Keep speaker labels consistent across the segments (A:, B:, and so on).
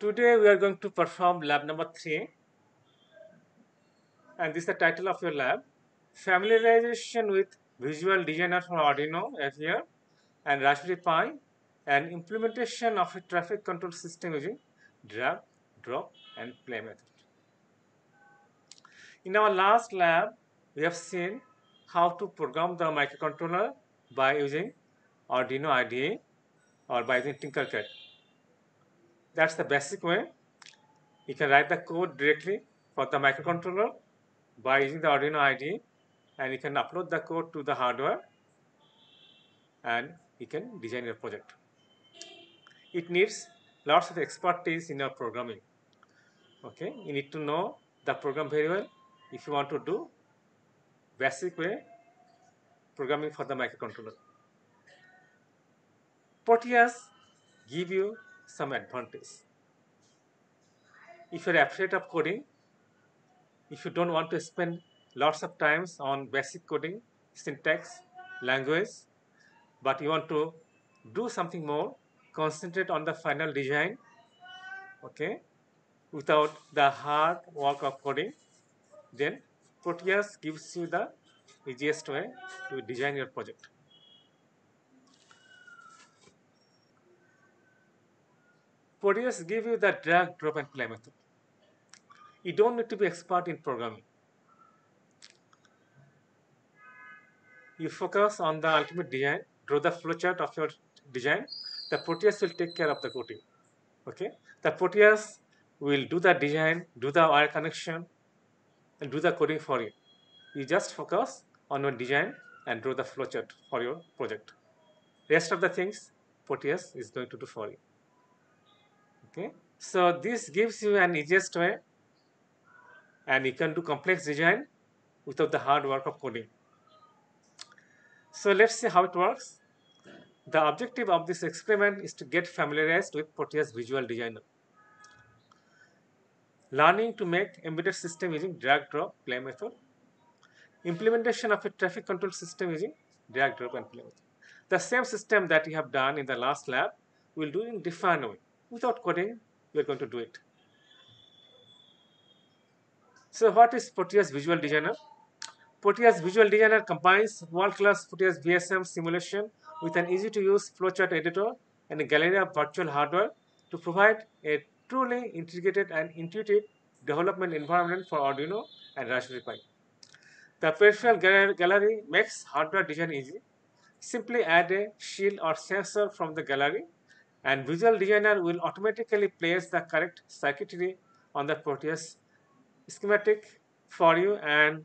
A: Today we are going to perform lab number 3, and this is the title of your lab: Familiarization with Visual Designer for Arduino FER and Raspberry Pi, and implementation of a traffic control system using drag, drop, and play method. In our last lab, we have seen how to program the microcontroller by using Arduino IDE or by using Tinkercad. That's the basic way. You can write the code directly for the microcontroller by using the Arduino IDE, and you can upload the code to the hardware and you can design your project. It needs lots of expertise in your programming. Okay, you need to know the program very well if you want to do basic way programming for the microcontroller. Proteus give you some advantage. If you're afraid of coding, if you don't want to spend lots of times on basic coding, syntax, language, but you want to do something more, concentrate on the final design, okay, without the hard work of coding, then Proteus gives you the easiest way to design your project. Proteus give you the drag, drop, and play method. You don't need to be expert in programming. You focus on the ultimate design, draw the flowchart of your design. The Proteus will take care of the coding. Okay, the Proteus will do the design, do the wire connection, and do the coding for you. You just focus on your design and draw the flowchart for your project. Rest of the things Proteus is going to do for you. Okay, so this gives you an easiest way, and you can do complex design without the hard work of coding. So let's see how it works. The objective of this experiment is to get familiarized with Proteus Visual Designer. Learning to make embedded system using drag, drop, play method. Implementation of a traffic control system using drag, drop, and play method. The same system that we have done in the last lab, we'll do in different way. Without coding, we're going to do it. So what is Proteus Visual Designer? Proteus Visual Designer combines world-class Proteus VSM simulation with an easy-to-use flowchart editor and a gallery of virtual hardware to provide a truly integrated and intuitive development environment for Arduino and Raspberry Pi. The peripheral gallery makes hardware design easy. Simply add a shield or sensor from the gallery, and Visual Designer will automatically place the correct circuitry on the Proteus schematic for you and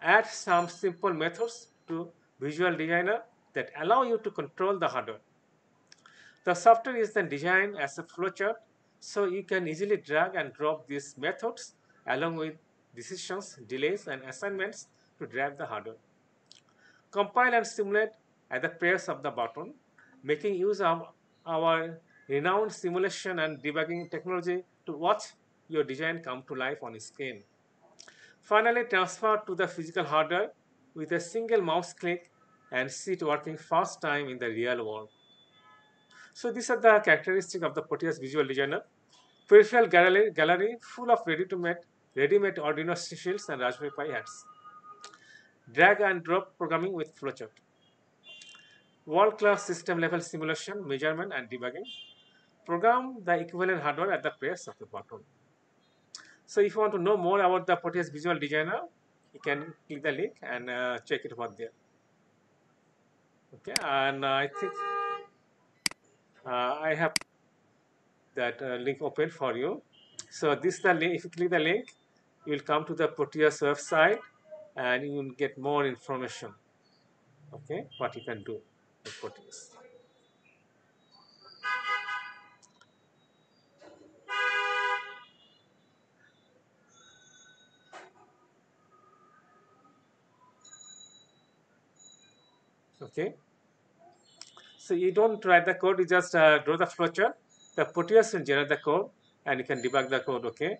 A: add some simple methods to Visual Designer that allow you to control the hardware. The software is then designed as a flowchart, so you can easily drag and drop these methods along with decisions, delays, and assignments to drive the hardware. Compile and simulate at the press of the button, making use of our renowned simulation and debugging technology to watch your design come to life on screen. Finally, transfer to the physical hardware with a single mouse click and see it working first time in the real world. So these are the characteristics of the Proteus Visual Designer. Peripheral gallery full of ready-made Arduino shields and Raspberry Pi heads. Drag and drop programming with flowchart. World-class system-level simulation, measurement, and debugging. Program the equivalent hardware at the press of the button. So if you want to know more about the Proteus Visual Designer, you can click the link and check it over there. Okay, and I think I have that link open for you. So this is the link. If you click the link, you will come to the Proteus website and you will get more information. Okay, what you can do with Proteus. Okay, so you don't write the code, you just draw the flowchart. The Proteus will generate the code and you can debug the code, okay,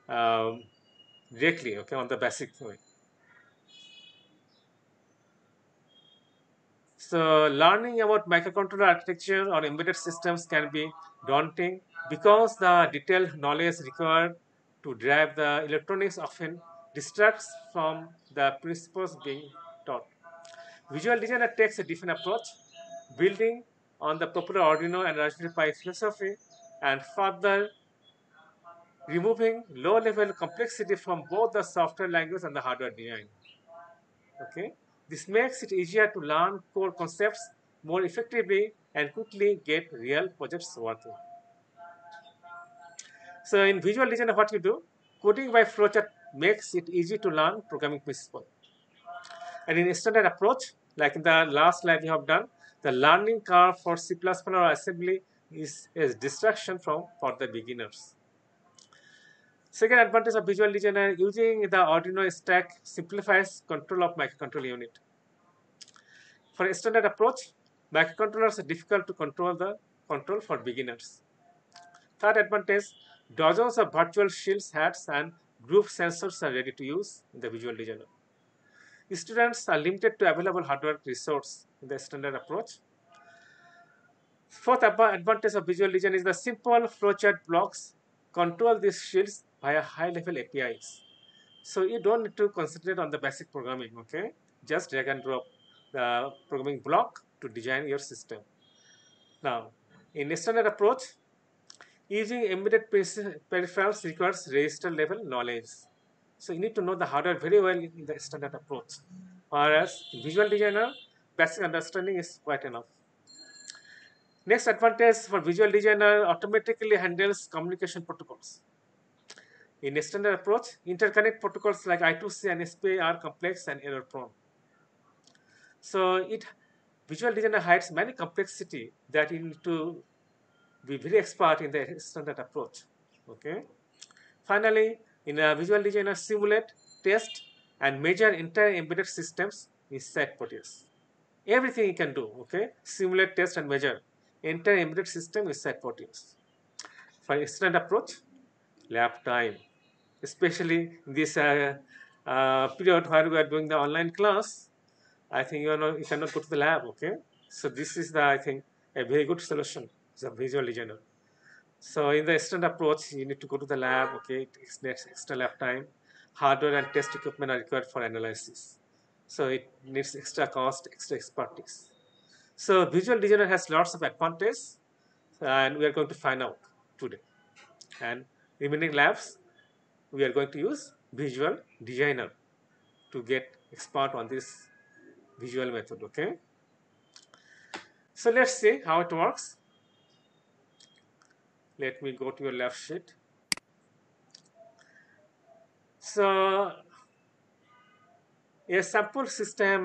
A: um, directly, okay, on the basic way. So learning about microcontroller architecture or embedded systems can be daunting Because the detailed knowledge required to drive the electronics often distracts from the principles being taught. Visual designer takes a different approach, building on the popular Arduino and Raspberry Pi philosophy and further removing low-level complexity from both the software language and the hardware design. Okay, this makes it easier to learn core concepts more effectively and quickly get real projects working. So in visual design, what you do, coding by flowchart makes it easy to learn programming principles. And in standard approach, like in the last slide we have done, the learning curve for C++ or assembly is a distraction for the beginners. Second advantage of visual designer, using the Arduino stack simplifies control of microcontroller unit. For a standard approach, microcontrollers are difficult to control for beginners. Third advantage, dozens of virtual shields, hats, and group sensors are ready to use in the visual designer. Students are limited to available hardware resource in the standard approach. Fourth advantage of visual design is the simple flowchart blocks control these shields via high-level APIs. So you don't need to concentrate on the basic programming, okay? Just drag and drop the programming block to design your system. Now, in standard approach, using embedded peripherals requires register level knowledge. So you need to know the hardware very well in the standard approach. Whereas visual designer, basic understanding is quite enough. Next advantage for visual designer, automatically handles communication protocols. In a standard approach, interconnect protocols like I2C and SPI are complex and error prone. So it visual designer hides many complexity that you need to be very expert in the standard approach. Okay. Finally, in a visual designer, simulate, test, and measure entire embedded systems inside Proteus. Everything you can do. Okay. Simulate, test, and measure entire embedded system inside Proteus. For instant approach, lab time, especially in this period where we are doing the online class, I think you cannot go to the lab. Okay, so this is the I think a very good solution. It's a visual designer. So in the instant approach, you need to go to the lab. Okay, it takes next extra lab time. Hardware and test equipment are required for analysis. So it needs extra cost, extra expertise. So visual designer has lots of advantages, and we are going to find out today. And remaining labs, we are going to use visual designer to get expert on this visual method. Okay, so let's see how it works. Let me go to your left sheet. So a sample system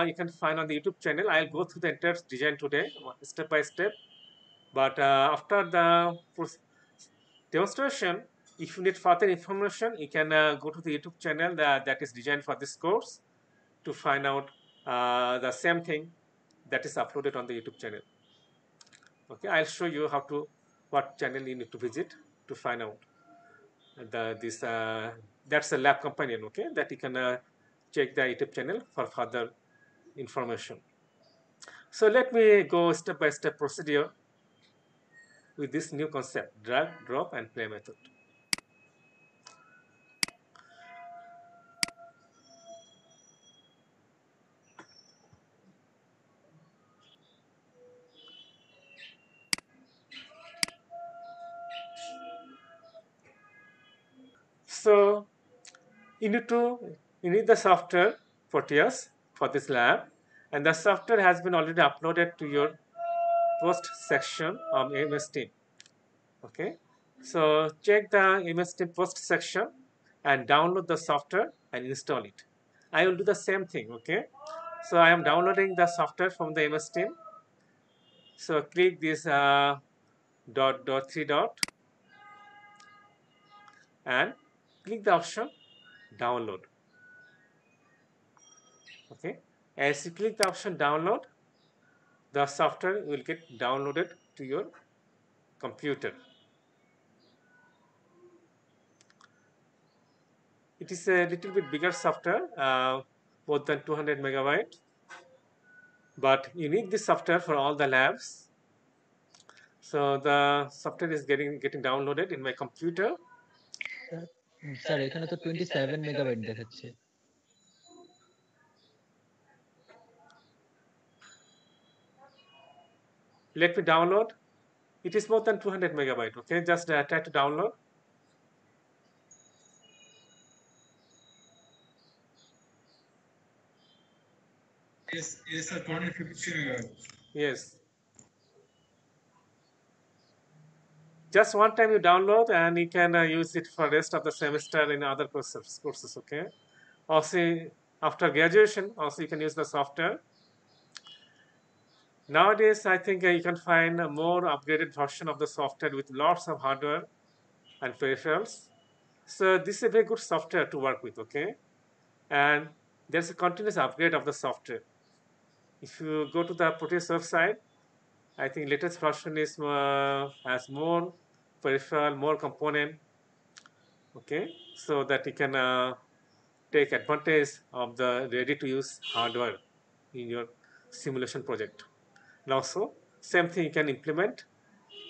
A: you can find on the YouTube channel. I'll go through the entire design today step by step, but after the demonstration, if you need further information, you can go to the YouTube channel that is designed for this course to find out the same thing that is uploaded on the YouTube channel. Okay, I'll show you what channel you need to visit to find out that's a lab companion. Okay, that you can check the YouTube channel for further information. So let me go step by step procedure with this new concept: drag, drop, and play method. So you need the software Proteus for this lab, and the software has been already uploaded to your post section of MS Team. Okay, so check the MS Team post section and download the software and install it. I will do the same thing. Okay, so I am downloading the software from the MS Team. So click this three dot and click the option download. Okay, as you click the option download, the software will get downloaded to your computer. It is a little bit bigger software, more than 200 megabyte, but you need this software for all the labs. So the software is getting downloaded in my computer.
B: Sir sir এখানে তো 27 megabyte দেখাচ্ছে।
A: Let me download. It is more than 200 megabyte. Okay, just try to download.
C: Yes, sir, 253 megabytes.
A: Yes. Just one time you download and you can use it for rest of the semester in other courses. Okay. Also, after graduation, also you can use the software. Nowadays, I think you can find a more upgraded version of the software with lots of hardware and peripherals. So this is a very good software to work with. Okay, and there's a continuous upgrade of the software. If you go to the Proteus website, I think latest version is has more peripheral, more component. Okay, so that you can take advantage of the ready-to-use hardware in your simulation project. And also, same thing you can implement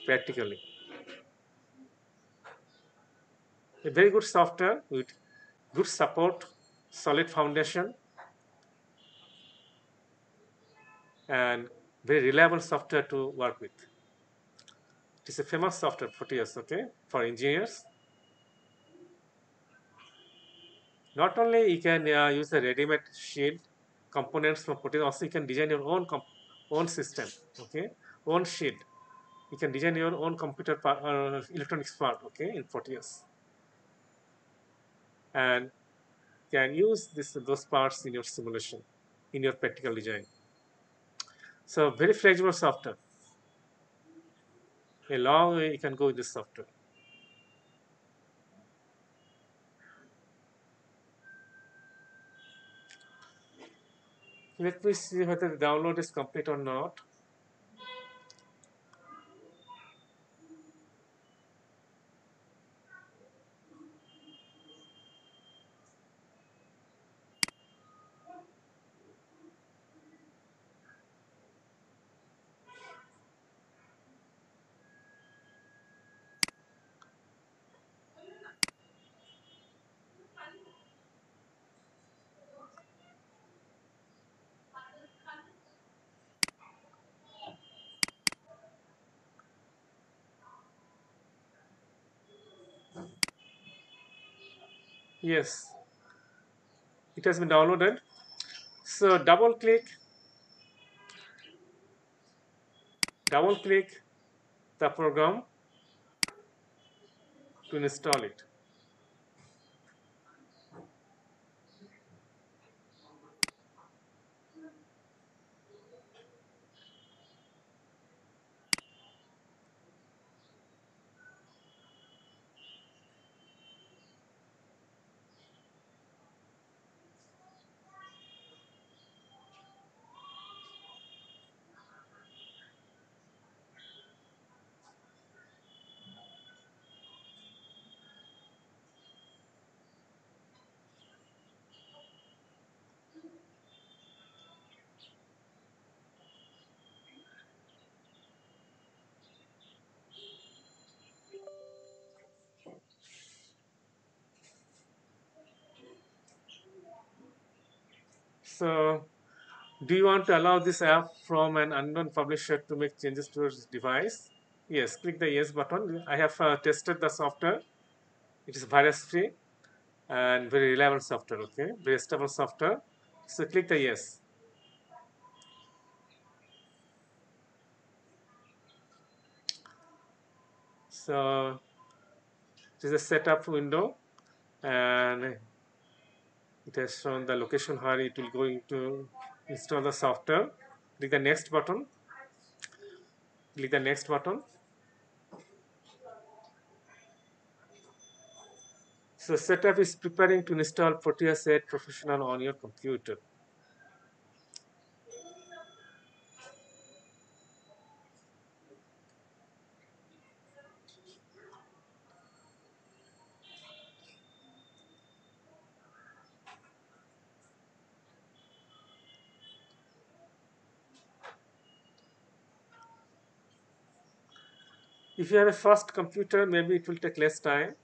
A: practically. A very good software with good support, solid foundation, and very reliable software to work with. It is a famous software for TS, okay, for engineers. Not only you can use the ready-made shield components from Proteus, also you can design your own system, okay, own shield. You can design your own computer part, electronics part, okay, in Proteus, and can use those parts in your simulation, in your practical design. So very flexible software. A long way you can go with this software. Let me see whether the download is complete or not. Yes, it has been downloaded. So double click the program to install it. So, do you want to allow this app from an unknown publisher to make changes to your device? Yes, click the yes button. I have tested the software. It is virus free and very reliable software. Okay, very stable software. So click the yes. So it is a setup window, and it has shown the location where it will going to install the software. Click the next button. Click the next button. So setup is preparing to install Proteus 8 Professional on your computer. If you have a fast computer, maybe it will take less time.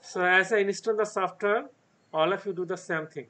A: So as I install the software, all of you do the same thing.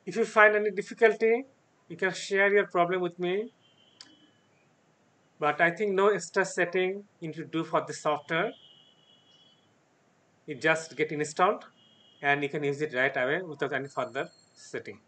A: If you find any difficulty, you can share your problem with me. But I think no extra setting you need to do for the software. It just get installed and you can use it right away without any further setting.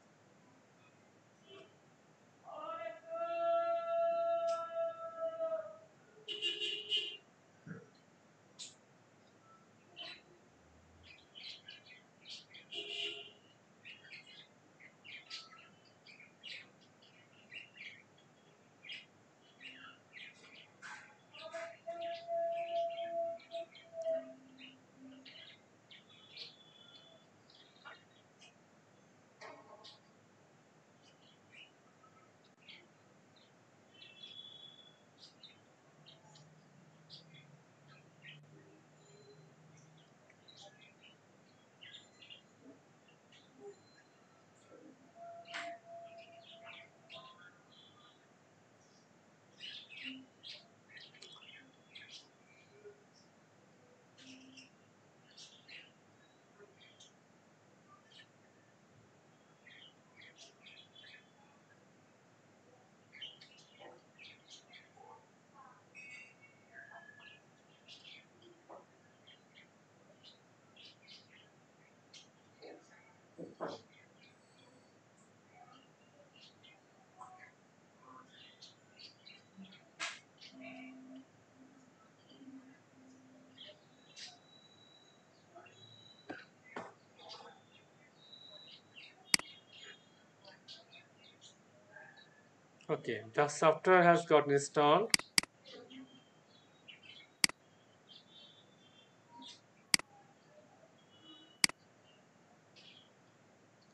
A: Okay, the software has got installed.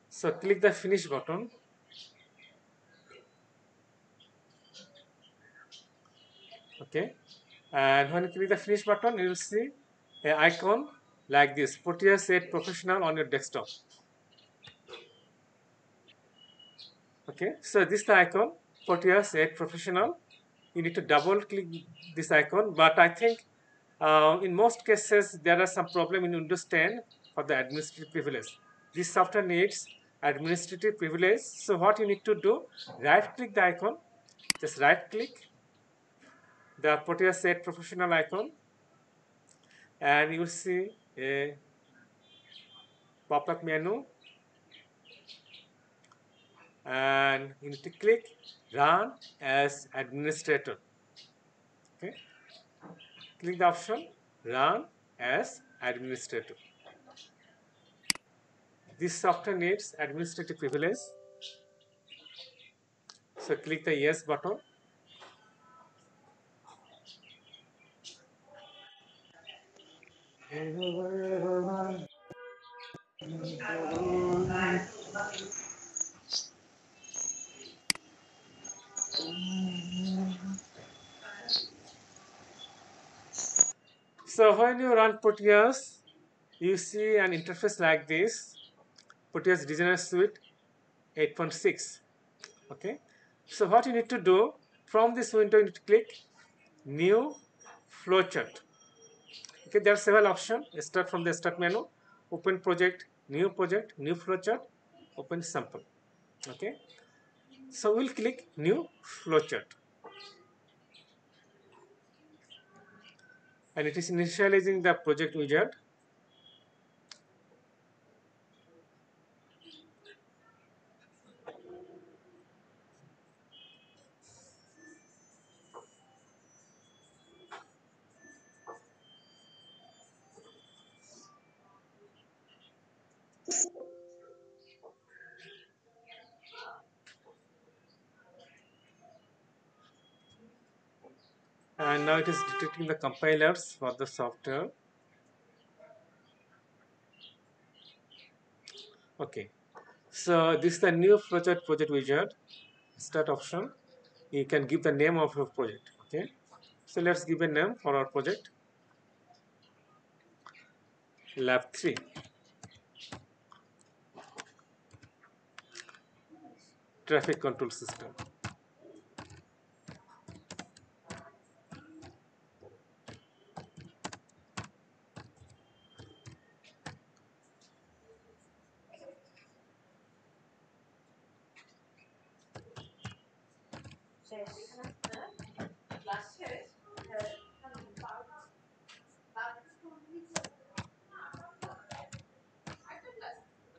A: So click the finish button. Okay, and when you click the finish button, you will see an icon like this, Proteus 8 Professional on your desktop. Okay, so this is the icon, Proteus 8 Professional. You need to double click this icon, but I think in most cases there are some problem in Windows 10 for the administrative privilege. This software needs administrative privilege. So what you need to do, right click the icon, just right click the Proteus 8 Professional icon, and you will see a pop-up menu, and you need to click run as administrator. Okay, click the option run as administrator. This software needs administrative privilege, so click the yes button. So when you run Proteus, you see an interface like this, Proteus Designer Suite 8.6. Okay, so what you need to do, from this window you need to click new flowchart. Okay, there are several options. Start from the start menu, open project, new flowchart, open sample. Okay, so we'll click new flowchart, and it is initializing the project wizard. And now it is detecting the compilers for the software. Okay, so this is the new flowchart project wizard. Start option. You can give the name of your project. Okay, so let's give a name for our project, lab 3. Traffic control system.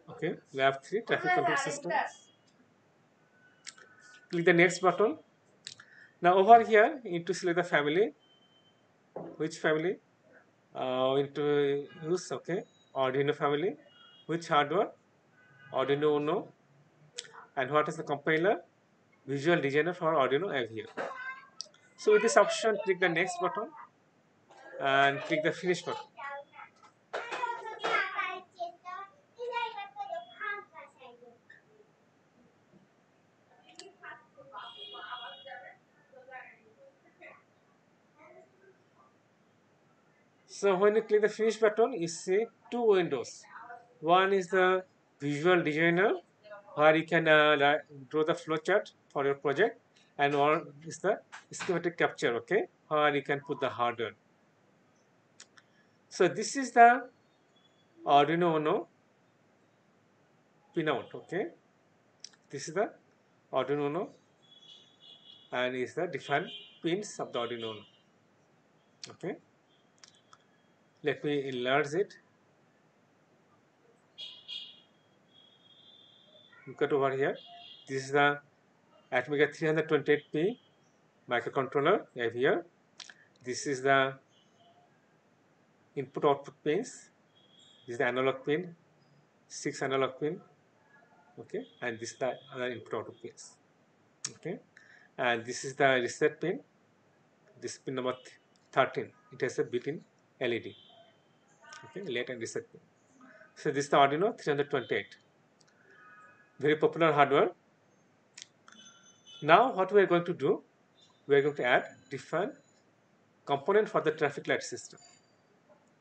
A: Okay, lab 3 traffic control system. Click the next button. Now over here you need to select the family. Which family? Into use, okay, Arduino family. Which hardware? Arduino Uno. And what is the compiler? Visual Designer for Arduino I have here. So with this option, click the next button and click the finish button. So when you click the finish button, you see two windows. One is the Visual Designer, where you can draw the flowchart for your project, and one is the schematic capture, okay, where you can put the hardware. So this is the Arduino Uno pinout, okay. This is the Arduino Uno, and is the different pins of the Arduino Uno. Okay, let me enlarge it. Look at over here. This is the Atmega 328P microcontroller I have here. This is the input output pins. This is the analog pin, 6 analog pin. Okay, and this is the other input output pins. Okay, and this is the reset pin. This pin number 13. It has a built-in LED. Okay, late and reset pin. So this is the Arduino 328. Very popular hardware. Now what we are going to do, we are going to add different component for the traffic light system.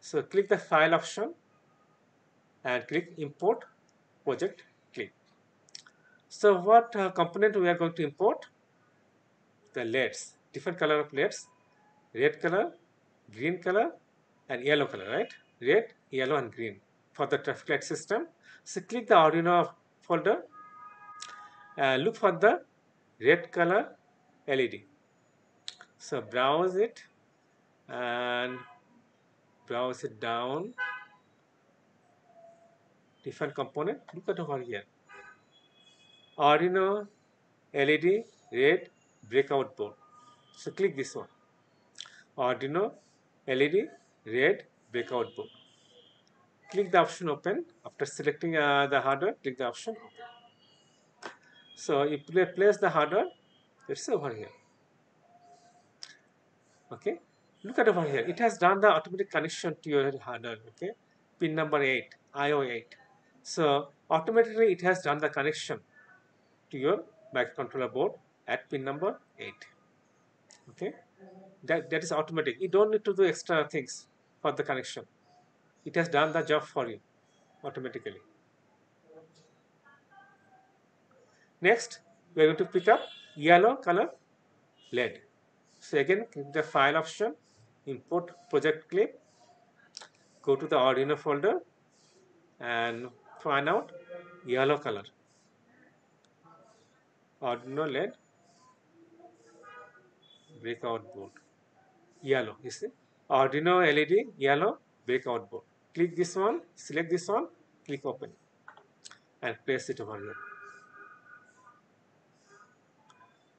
A: So click the file option and click import project, click. So what component we are going to import? The LEDs, different color of LEDs, red color, green color, and yellow color, right? Red, yellow, and green for the traffic light system. So click the Arduino folder and look for the red color LED. So browse it and browse it down. Different component. Look at over here. Arduino LED red breakout board. So click this one. Arduino LED red breakout board. Click the option open. After selecting the hardware, click the option open. So you place the hardware. It's over here. Okay. Look at over here. It has done the automatic connection to your hardware. Okay. Pin number 8, IO8. So automatically it has done the connection to your microcontroller board at pin number 8. Okay, that is automatic. You don't need to do extra things for the connection. It has done the job for you automatically. Next, we are going to pick up yellow color LED. So again, click the file option, import project clip, go to the Arduino folder and find out yellow color. Arduino LED breakout board. Yellow, you see? Arduino LED yellow breakout board. Click this one, select this one, click open and place it over here.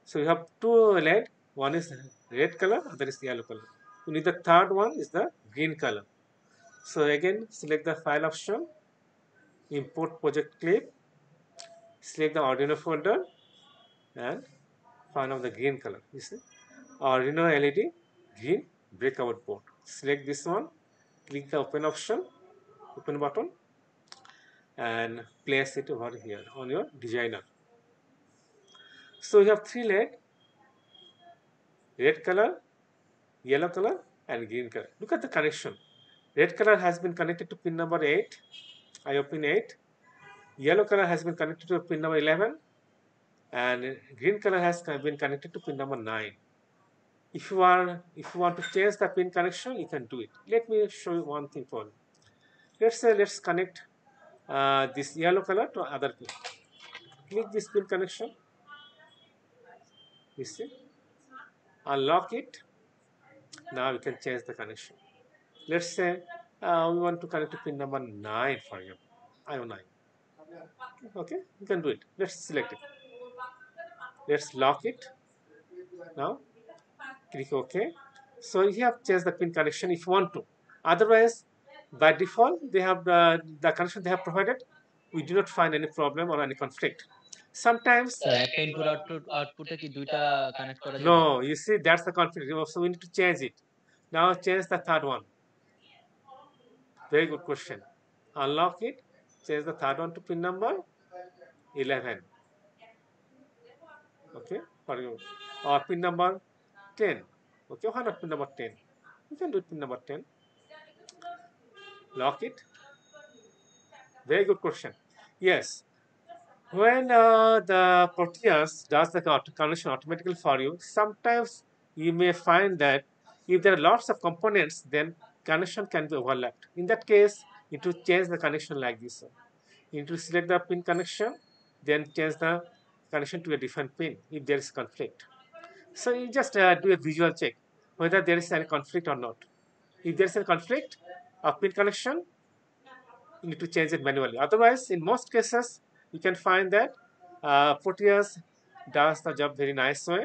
A: So you have two LED, one is red color, other is yellow color. You need the third one is the green color. So again, select the file option, import project clip, select the Arduino folder and find out the green color. You see, Arduino LED green breakout board. Select this one, click the open option, open button, and place it over here on your designer. So you have three LED, red color, yellow color, and green color. Look at the connection. Red color has been connected to pin number 8, IO pin 8. Yellow color has been connected to pin number 11, and green color has been connected to pin number 9. If you want to change the pin connection, you can do it. Let me show you one thing for you. Let's connect this yellow color to other pin. Click this pin connection. You see, unlock it. Now we can change the connection. Let's say we want to connect to pin number 9 for example, IO 9. Okay, you can do it. Let's select it. Let's lock it. Now click OK. So you have changed the pin connection if you want to. Otherwise, by default, they have the connection they have provided. We do not find any problem or any conflict. Sometimes,
B: sir একটা input আউটপুটে কি দুইটা connect করা যাবে?
A: no, you see, that's the conflict. So we need to change it. Now change the third one. Very good question. Unlock it. Change the third one to pin number 11. Okay, for you. Or pin number 10. Okay, why not pin number 10? You can do pin number 10. Lock it. Very good question. Yes. When the Proteus does the connection automatically for you, sometimes you may find that if there are lots of components, then connection can be overlapped. In that case, you need to change the connection like this. You need to select the pin connection, then change the connection to a different pin if there is conflict. So you just do a visual check whether there is any conflict or not. If there is a conflict of pin connection, you need to change it manually. Otherwise, in most cases, you can find that Proteus does the job very nice way.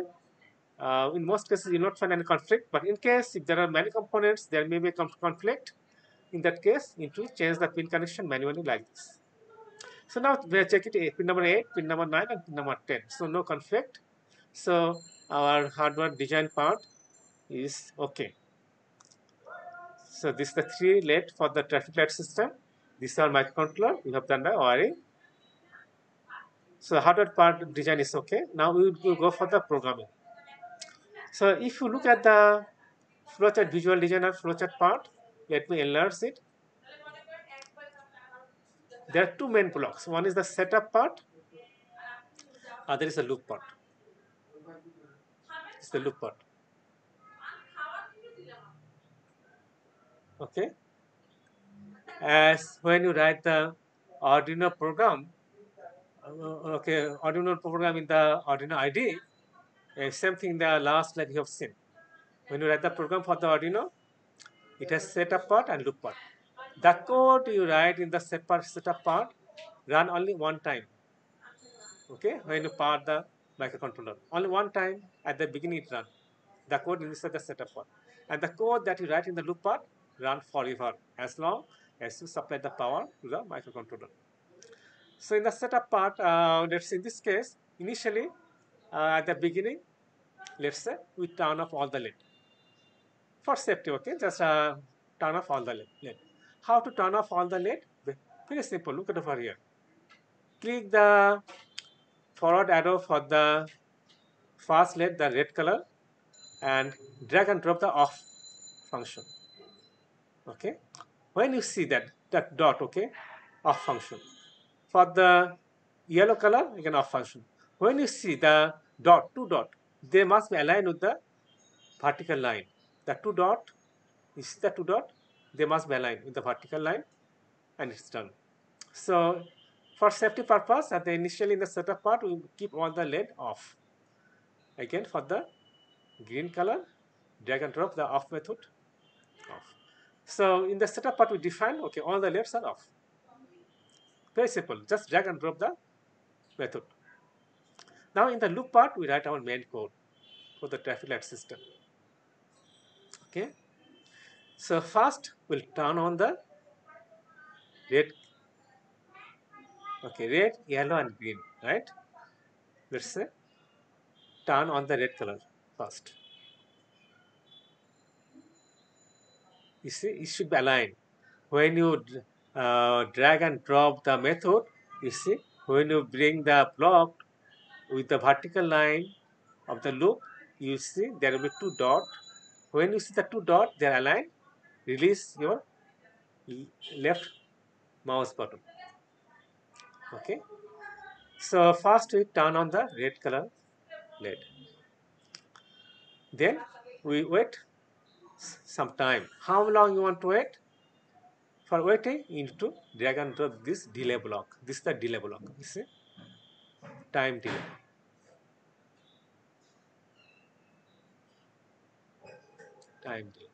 A: In most cases, you will not find any conflict. But in case if there are many components, there may be a conflict. In that case, you need to change the pin connection manually like this. So now we are checking pin number 8, pin number 9, and pin number 10. So no conflict. So our hardware design part is okay. So this is the 3 LED for the traffic light system. These are microcontroller. We have done the wiring. So hardware part design is okay. Now we will go for the programming. So if you look at the flowchart visual designer flowchart part, let me enlarge it. There are two main blocks. One is the setup part, other is the loop part. It's the loop part. Okay. As when you write the Arduino program, okay, Arduino program in the Arduino IDE, same thing in the last like you have seen. When you write the program for the Arduino, it has setup part and loop part. The code you write in the setup part run only one time. Okay, when you power the microcontroller, only one time at the beginning it run. The code inside the setup part, and the code that you write in the loop part run forever as long as you supply the power to the microcontroller. So in the setup part, let's say in this case, initially at the beginning, let's say we turn off all the LED for safety. Okay, just turn off all the LED. How to turn off all the LED? Very simple. Look at over here. Click the forward arrow for the first LED, the red color, and drag and drop the off function. Okay, when you see that dot, okay, off function. For the yellow color, again off function. When you see the dot, two dot, they must be aligned with the vertical line. The two dot, you see the two dot, they must be aligned with the vertical line, and it's done. So for safety purpose, at the initially in the setup part, we keep all the LED off. Again, for the green color, drag and drop the off method off. So in the setup part, we define, okay, all the LEDs are off. Very simple, just drag and drop the method. Now in the loop part, we write our main code for the traffic light system. Okay. So first, we'll turn on the red, okay, red, yellow, and green, right? Let's say turn on the red color first. You see, it should be aligned. When you drag and drop the method, you see, when you bring the block with the vertical line of the loop, you see there will be two dots. When you see the two dots, they are aligned, release your left mouse button. Okay. So first we turn on the red color LED. Then we wait some time. How long you want to wait? For waiting, you need to drag and drop this delay block. This is the delay block. You see, time delay. Time delay.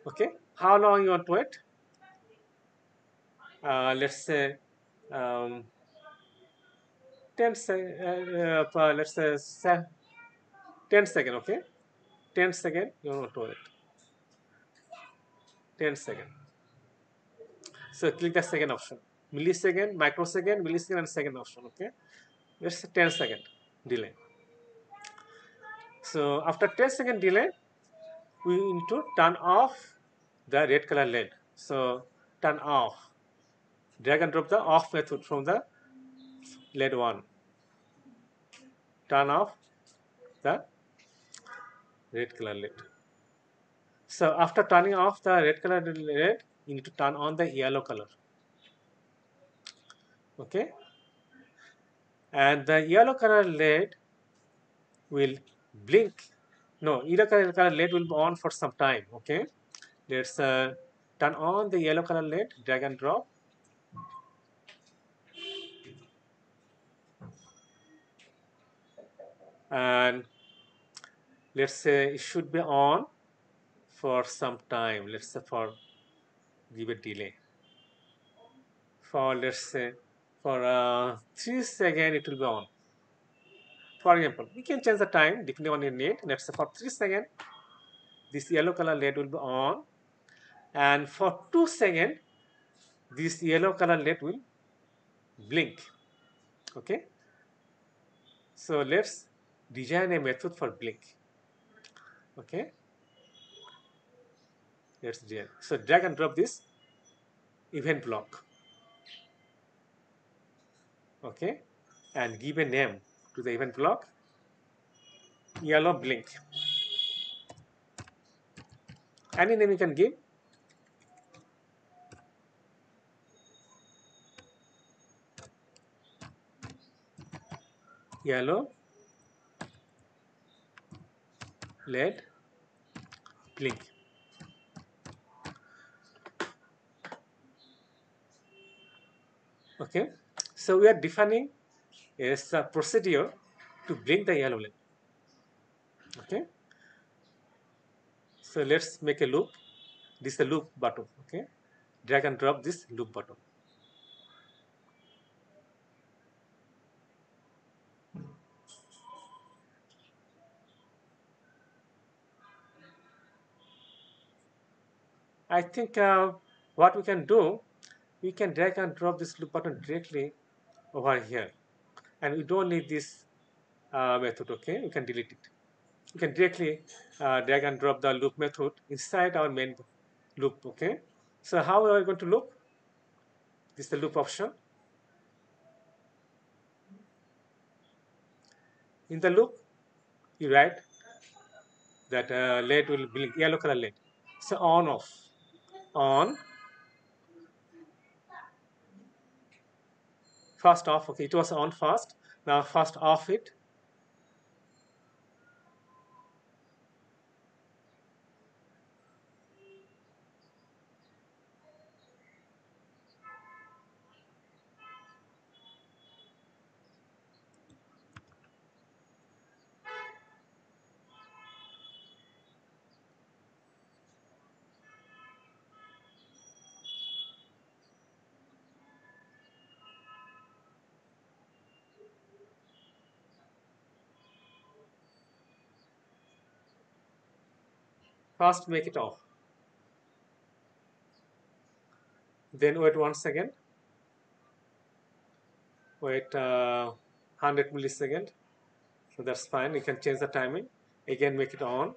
A: Okay. How long you want to wait? Let's say 10 let's say 10 second. Okay, 10 second. You want to wait. 10 second. So click the second option. Millisecond, microsecond, millisecond, and second option. Okay. Let's say 10 second delay. So after 10-second delay, we need to turn off the red color LED. So turn off. Drag and drop the off method from the LED 1. Turn off the red color LED. So after turning off the red color LED, you need to turn on the yellow color. Okay. And the yellow color LED will blink. No, yellow color LED will be on for some time. Okay. Let's turn on the yellow color LED, drag and drop. And let's say it should be on for some time. Let's say for give a delay. For let's say for 3 seconds it will be on. For example, we can change the time depending on your need. Let's say for 3 seconds, this yellow color LED will be on, and for 2 seconds, this yellow color LED will blink. Okay. So let's design a method for blink. Okay. Let's design. So drag and drop this event block. Okay, and give a name to the event block. Yellow blink. Any name you can give. Yellow LED blink. Okay, so we are defining a procedure to blink the yellow LED. Okay, so let's make a loop. This is the loop button. Okay, drag and drop this loop button. I think what we can do, we can drag and drop this loop button directly over here, and we don't need this method. Okay, we can delete it. You can directly drag and drop the loop method inside our main loop. Okay, so how are we going to loop? This is the loop option. In the loop, you write that LED will blink, yellow color LED. So on off, on, first off. Okay, it was on first. Now first off it. First make it off. Then wait 1 second. Wait 100 millisecond. So that's fine. You can change the timing. Again make it on.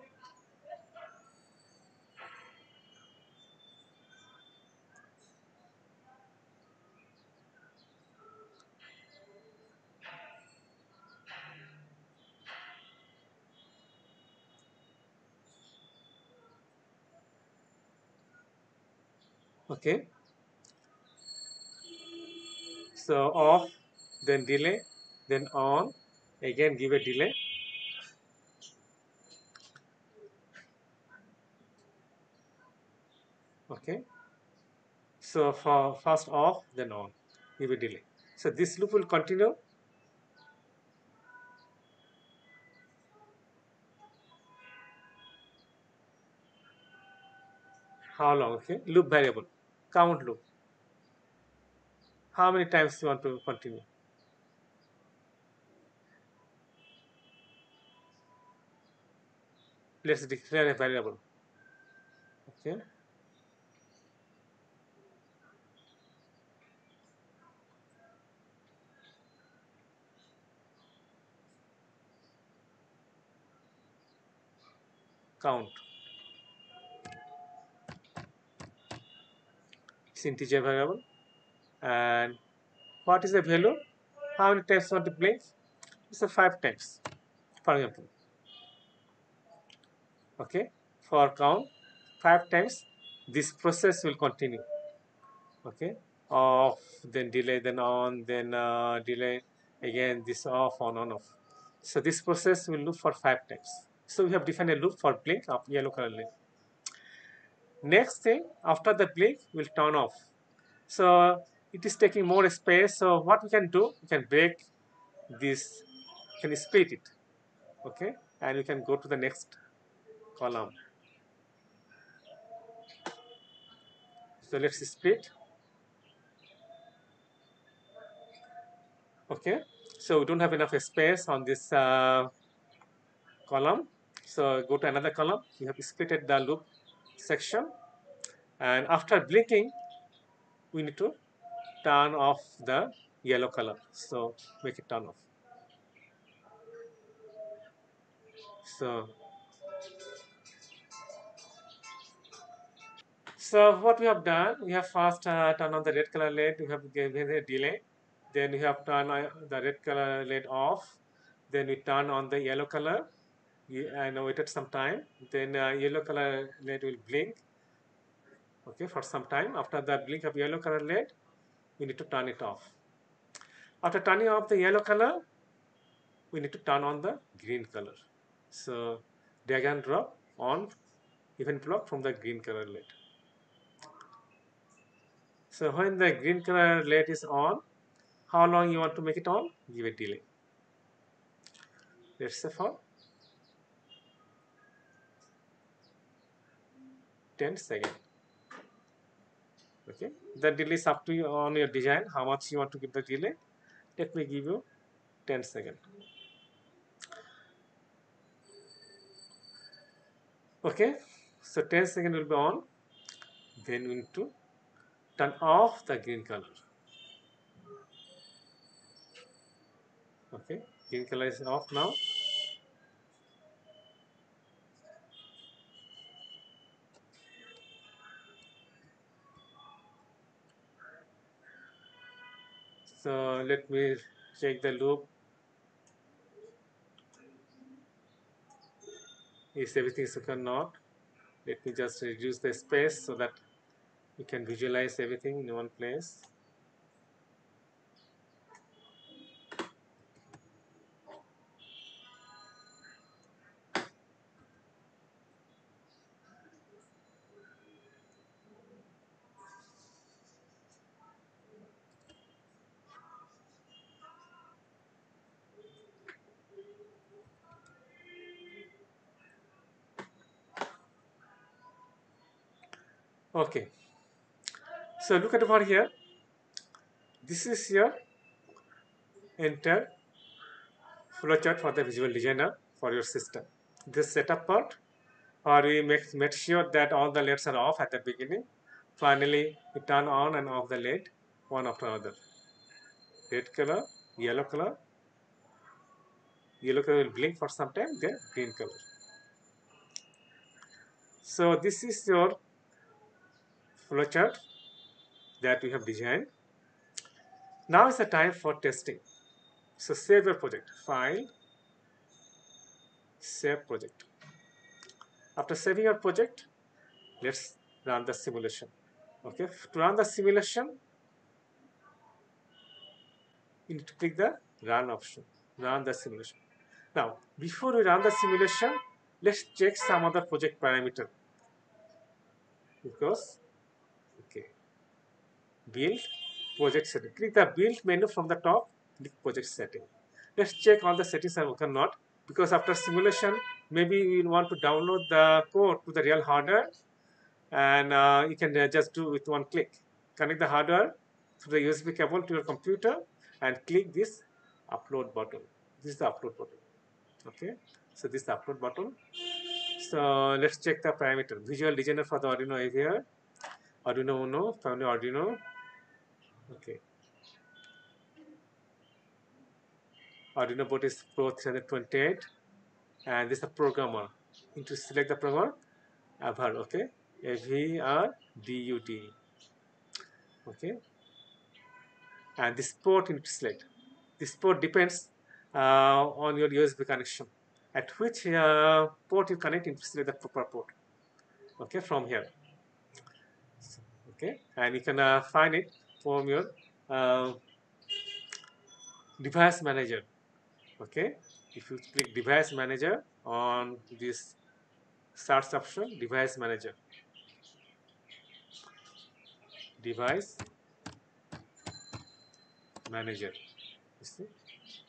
A: Okay. So off, then delay, then on. Again give a delay. Okay. So for first off, then on. Give a delay. So this loop will continue. How long? Okay. Loop variable. Count loop. How many times you want to continue? Let's declare a variable. Okay. Count. It's integer variable. And what is the value? How many times you want to blink? It's a 5 times, for example. Okay. For count 5 times, this process will continue. Okay. Off, then delay, then on, then delay, again this off, on, off. So this process will loop for 5 times. So we have defined a loop for blink of yellow color light. Next thing, after the blink, will turn off. So it is taking more space. So what we can do, we can break this, can split it. Okay, and we can go to the next column. So let's split. Okay, so we don't have enough space on this column. So go to another column. We have splitted the loop section, and after blinking, we need to turn off the yellow color. So make it turn off. So what we have done, we have first turned on the red color LED, we have given a delay, then we have turned the red color LED off, then we turn on the yellow color and waited some time, then yellow color LED will blink, okay, for some time. After the blink of yellow color LED, we need to turn it off. After turning off the yellow color, we need to turn on the green color. So drag and drop on event block from the green color LED. So when the green color LED is on, how long you want to make it on? Give a delay. Let's say for 10 seconds. Okay, the delay is up to you on your design. How much you want to give the delay? Let me give you 10 seconds. Okay, so 10 seconds will be on. Then we need to turn off the green color. Okay, green color is off now. So let me check the loop. Is everything is okay or not? Let me just reduce the space so that you can visualize everything in one place. Okay, so look at over here. This is your entire flowchart for the visual designer for your system. This setup part, or we make sure that all the LEDs are off at the beginning. Finally, we turn on and off the LED one after another. Red color, yellow color. Yellow color will blink for some time, then green color. So this is your flowchart that we have designed. Now is the time for testing. So save your project. File, save project. After saving your project, let's run the simulation. Okay, to run the simulation, you need to click the run option. Run the simulation. Now, before we run the simulation, let's check some other project parameter. Because, okay, build project setting. Click the build menu from the top, click project setting. Let's check all the settings are okay or not. Because after simulation, maybe you want to download the code to the real hardware, and you can just do with one click. Connect the hardware through the USB cable to your computer and click this upload button. This is the upload button. Okay, so this is the upload button. So let's check the parameter. Visual designer for the Arduino here. Arduino Uno, family Arduino. Okay. Arduino board is Pro 328, and this is the programmer. You need to select the programmer, Avard, okay? AVRDUD, okay? And this port you need to select. This port depends on your USB connection. At which port you connect, you need to select the proper port, okay? From here, okay? And you can find it from your uh, device manager, okay? If you click device manager on this search option, device manager, device manager, you see,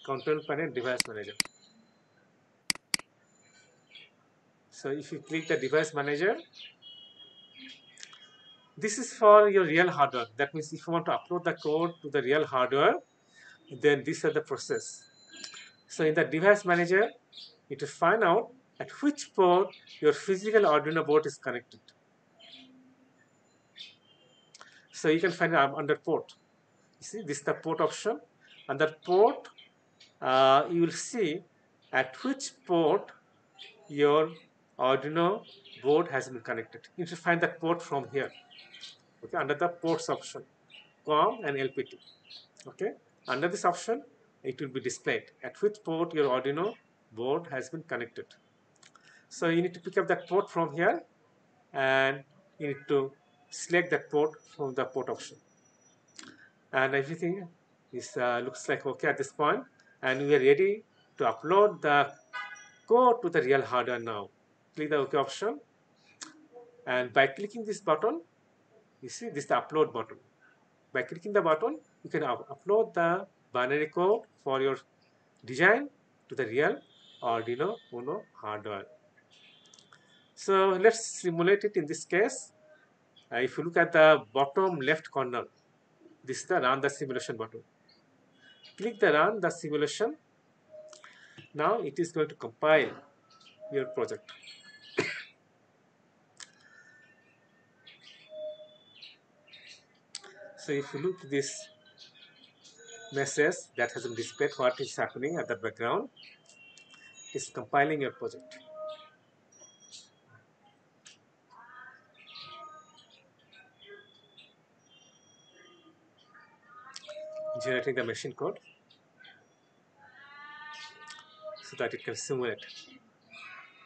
A: control panel device manager. So if you click the device manager, this is for your real hardware. That means if you want to upload the code to the real hardware, then these are the process. So in the device manager, you to find out at which port your physical Arduino board is connected. So you can find it under port. You see, this is the port option. Under port, you will see at which port your Arduino board has been connected. You should find that port from here. Okay, under the ports option, COM and LPT. Okay, under this option, it will be displayed at which port your Arduino board has been connected. So you need to pick up that port from here, and you need to select that port from the port option. And everything is looks like okay at this point, and we are ready to upload the code to the real hardware now. Click the OK option, and by clicking this button, you see this is the upload button. By clicking the button, you can upload the binary code for your design to the real Arduino Uno hardware. So let's simulate it in this case. If you look at the bottom left corner, this is the run the simulation button. Click the run the simulation. Now it is going to compile your project. So if you look at this message that has been displayed, what is happening at the background is compiling your project. Generating the machine code so that it can simulate.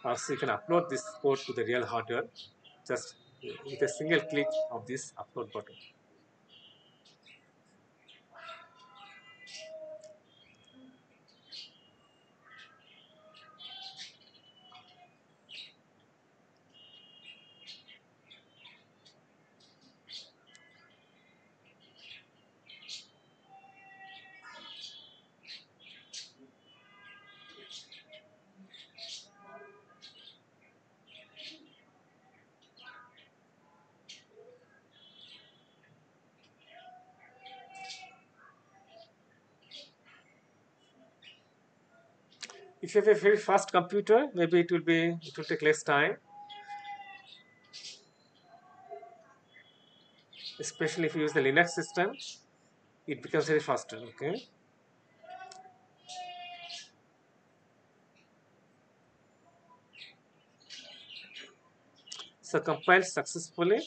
A: Also, you can upload this code to the real hardware just with a single click of this upload button. If you have a very fast computer, maybe it will take less time, especially if you use the Linux system, it becomes very faster. Okay. So compiled successfully.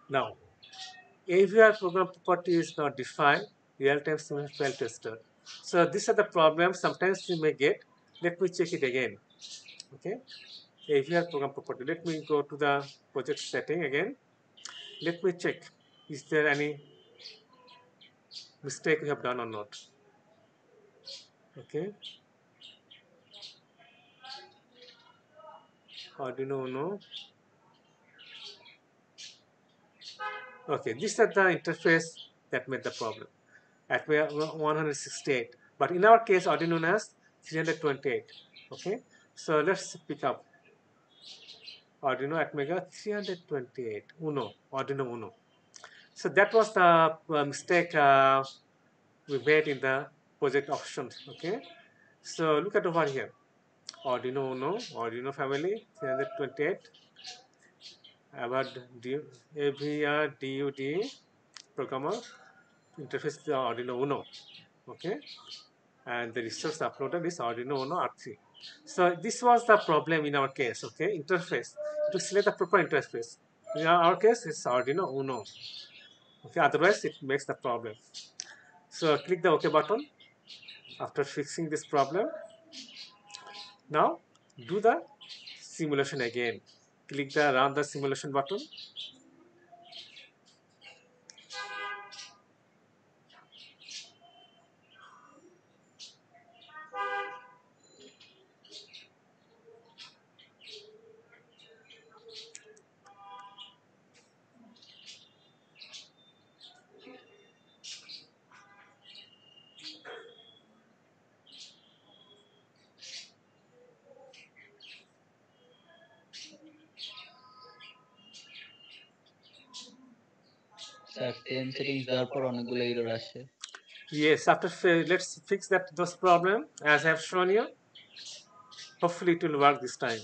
A: Now, AVR program property is not defined, real-time simulation file tester. So these are the problems sometimes you may get. Let me check it again. Okay, AVR program property. Let me go to the project setting again. Let me check, is there any mistake we have done or not. Okay, Arduino Uno. Okay, these are the interface that made the problem at 168. But in our case, Arduino has 328. Okay, so let's pick up Arduino Atmega 328 Uno, Arduino Uno. So that was the mistake we made in the project options. Okay, so look at over here, Arduino Uno, Arduino family 328, about AVR DUD programmer interface to the Arduino Uno. Okay, and the resource uploaded is Arduino Uno R3. So this was the problem in our case. Okay, interface, to select the proper interface. In our case, it's Arduino Uno. Okay, otherwise it makes the problem. So click the OK button after fixing this problem. Now do the simulation again. Click the run the simulation button.
B: Sir same settings দেওয়ার পর অনেকগুলো error আসে।
A: Yes, after let's fix those problem as I have shown you. Hopefully it will work this time.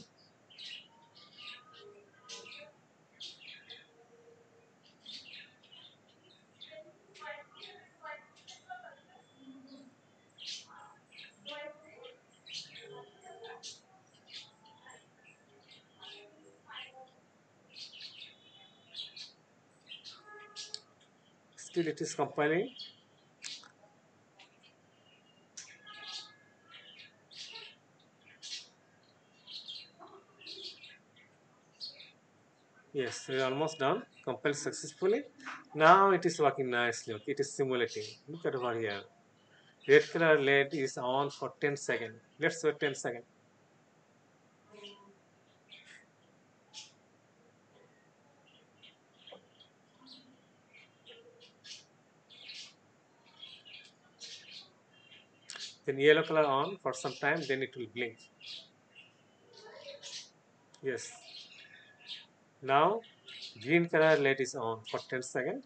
A: Still it is compiling. Yes, we are almost done. Compiled successfully. Now it is working nicely. Okay, it is simulating. Look at over here. Red color LED is on for 10 seconds. Let's wait 10 seconds. Then yellow color on for some time, then it will blink. Yes. Now green color LED is on for 10 seconds.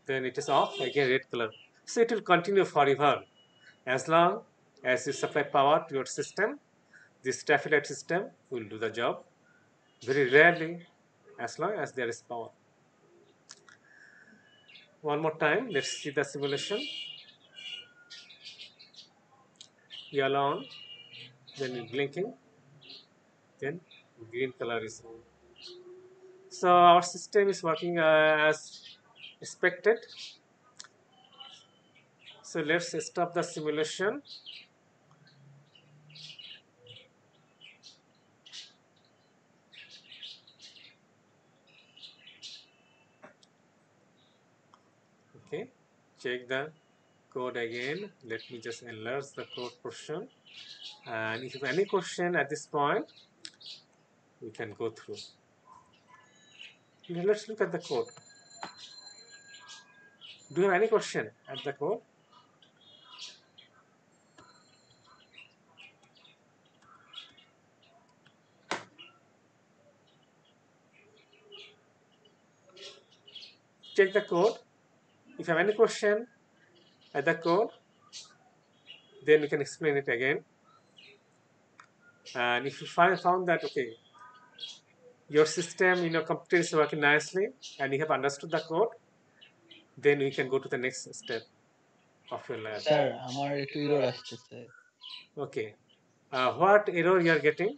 A: Then it is off, again red color. So it will continue forever as long as you supply power to your system. This traffic light system will do the job. Very rarely, as long as there is power. One more time, let's see the simulation. Yellow on, then blinking, then green color is on. So our system is working as expected. So let's stop the simulation. Okay, check the code again. Let me just enlarge the code portion. And if you have any question at this point, we can go through. Let's look at the code. Do you have any question at the code? check the code. If you have any question at the code, then we can explain it again. And if you found that okay, your system in your computer is working nicely and you have understood the code, then we can go to the next step of your lab.
B: Sir আমার একটু error আসতেছে।
A: Okay. What error you are getting?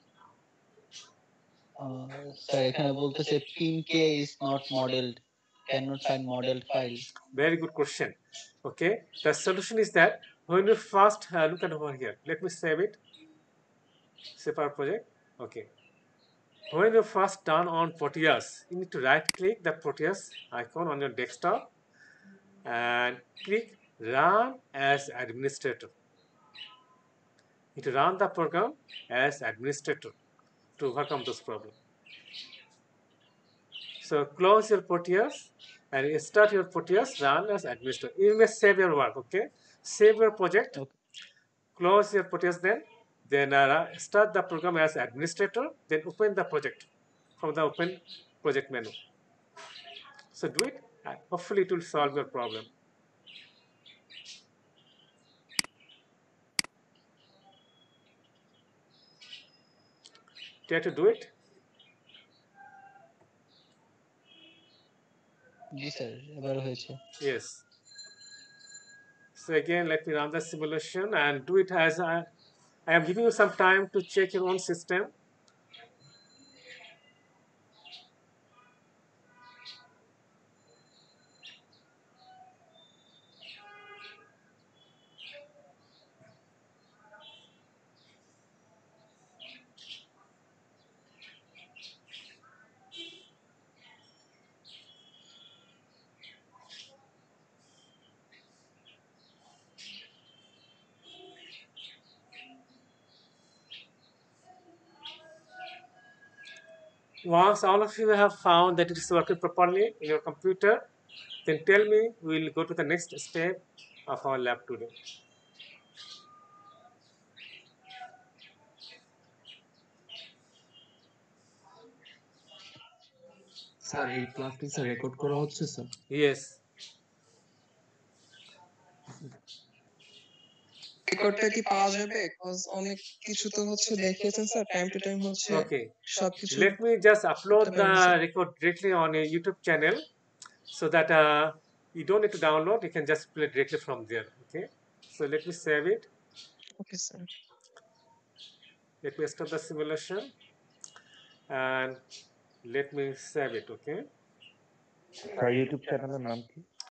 B: Sir এখানে বলতেছে pink is not modeled, cannot find modeled file.
A: Very good question. Okay. The solution is that when you first look at over here, let me save it. Save our project. Okay. When you first turn on Proteus, you need to right click the Proteus icon on your desktop and click Run as Administrator. You need to run the program as administrator to overcome this problem. So close your Proteus and start your Proteus, run as administrator. You may save your work, okay? Save your project,
B: Okay.
A: close your Proteus then start the program as administrator, then open the project from the open project menu. So do it, and hopefully it will solve your problem. Try to do it.
B: G sir এবার হয়েছে।
A: Yes. So again, let me run the simulation and do it as I am giving you some time to check your own system. Once all of you have found that it is working properly in your computer, then tell me, we will go to the next step of our lab today.
D: Sir এই ক্লাসটি sir record করা হচ্ছে sir?
A: Yes.
E: রেকর্ডটা কি পাওয়া যাবে? Cause অনেক কিছু তো হচ্ছে দেখিয়েছেন স্যার, টাইম টু টাইম হচ্ছে
A: Okay.
E: সবকিছু
A: Let me just upload
E: করতে
A: the
E: পারবেন,
A: record directly on a YouTube channel so that you don't need to download, you can just play directly from there. Okay. So let me save it.
E: Okay sir.
A: Let me start the simulation and let me save it. Okay.
F: Sir YouTube চ্যানেলের নাম কি?